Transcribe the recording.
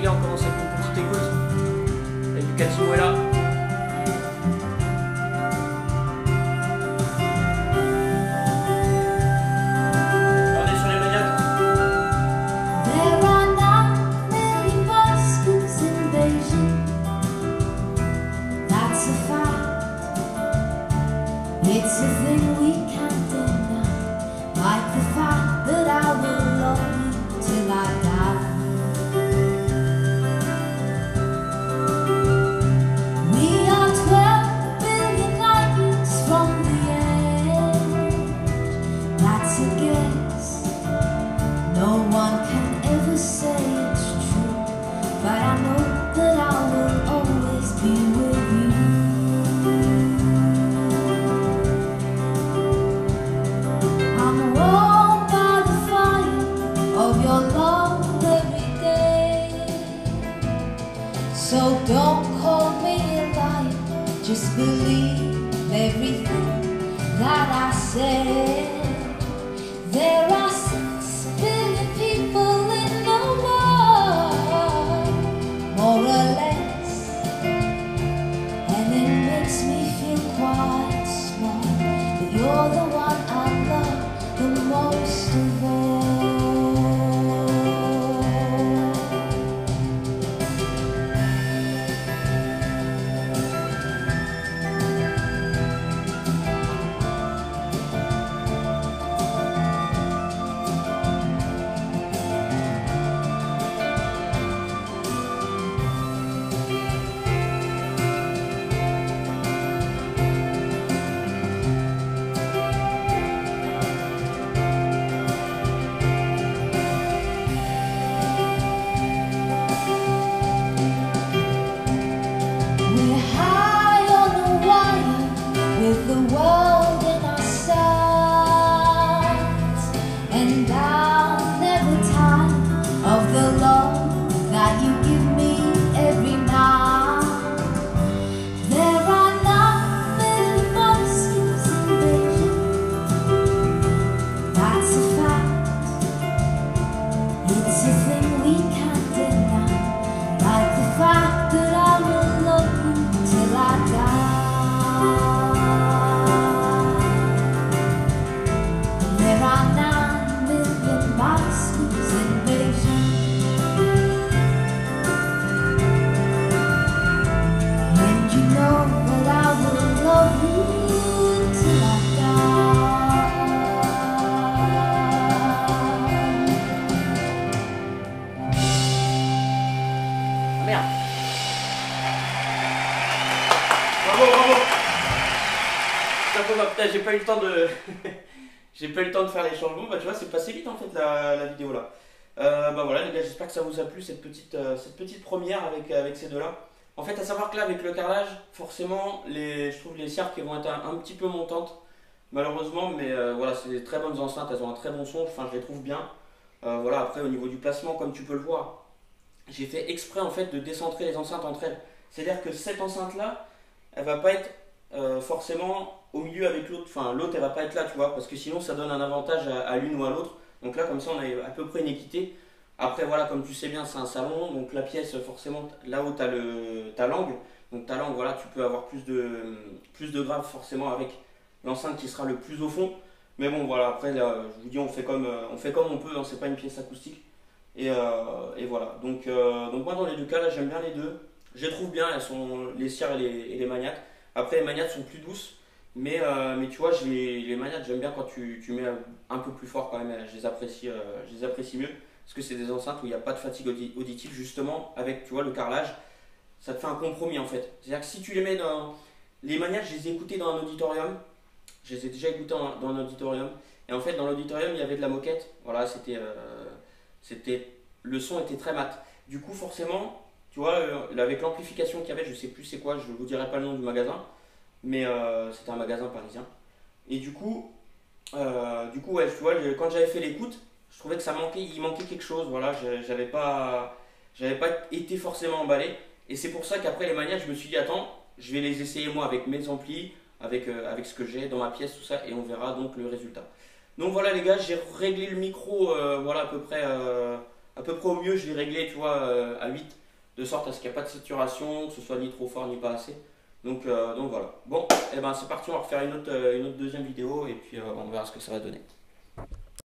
gars, on commence avec une petite écoute. Avec du Cassimuela. It's a thing we can't deny, like the fact that I will love you till I die. We are 12 billion light years from the edge. That's a guess. No one can ever say it's true, but I know that I will always be with you. So don't call me a liar, just believe everything that I said. There are 6 billion people in the world, more or less, and it makes me feel quite small, but you're the one I love the most of all. With the world in our sights, and I'll never tire of the love that you give me every night. There are not many voices in vision, that's a fact. It's a thing we can't deny, like the fact that I will love you till I die. Merde. Bravo, bravo. Putain, j'ai pas eu le temps de... j'ai pas eu le temps de faire les changements. Bah tu vois, c'est passé vite en fait la vidéo là. Bah voilà les gars, j'espère que ça vous a plu cette petite première avec ces deux là. En fait, à savoir que là avec le carrelage, forcément je trouve les sierres qui vont être un petit peu montantes. Malheureusement, mais voilà, c'est des très bonnes enceintes, elles ont un très bon son, enfin je les trouve bien. Voilà, après au niveau du placement, comme tu peux le voir, j'ai fait exprès en fait de décentrer les enceintes entre elles. C'est-à-dire que cette enceinte là, elle va pas être forcément au milieu avec l'autre, enfin l'autre elle va pas être là, tu vois, parce que sinon ça donne un avantage à l'une ou à l'autre. Donc là comme ça on a à peu près une équité. Après voilà, comme tu sais bien c'est un salon, donc la pièce forcément là-haut t'as l'angle. Donc ta langue, voilà, tu peux avoir plus de graves forcément avec l'enceinte qui sera le plus au fond. Mais bon voilà, après là, je vous dis on fait comme on peut, hein, c'est pas une pièce acoustique. Et voilà, donc moi dans les deux cas là j'aime bien les deux, je les trouve bien, elles sont les sierres et les magnates. Après les magnates sont plus douces, mais tu vois les magnates j'aime bien quand tu mets un peu plus fort quand même, je les apprécie mieux, parce que c'est des enceintes où il n'y a pas de fatigue auditive justement, avec tu vois le carrelage, ça te fait un compromis en fait. C'est à dire que si tu les mets dans... Les magnates je les ai écoutées dans un auditorium, je les ai déjà écoutées dans un auditorium, et en fait dans l'auditorium il y avait de la moquette, voilà le son était très mat. Du coup, forcément, tu vois, avec l'amplification qu'il y avait, je sais plus c'est quoi, je ne vous dirai pas le nom du magasin, mais c'était un magasin parisien. Et du coup, ouais, tu vois, quand j'avais fait l'écoute, je trouvais que il manquait quelque chose. Voilà, j'avais pas été forcément emballé. Et c'est pour ça qu'après les maniaques, je me suis dit, attends, je vais les essayer moi avec mes amplis, avec ce que j'ai dans ma pièce, tout ça, et on verra donc le résultat. Donc voilà les gars, j'ai réglé le micro voilà, à peu près À peu près au mieux, je l'ai réglé, tu vois, à 8, de sorte à ce qu'il n'y a pas de saturation, que ce soit ni trop fort ni pas assez. Donc voilà. Bon, et ben c'est parti, on va refaire une autre deuxième vidéo et puis on verra ce que ça va donner.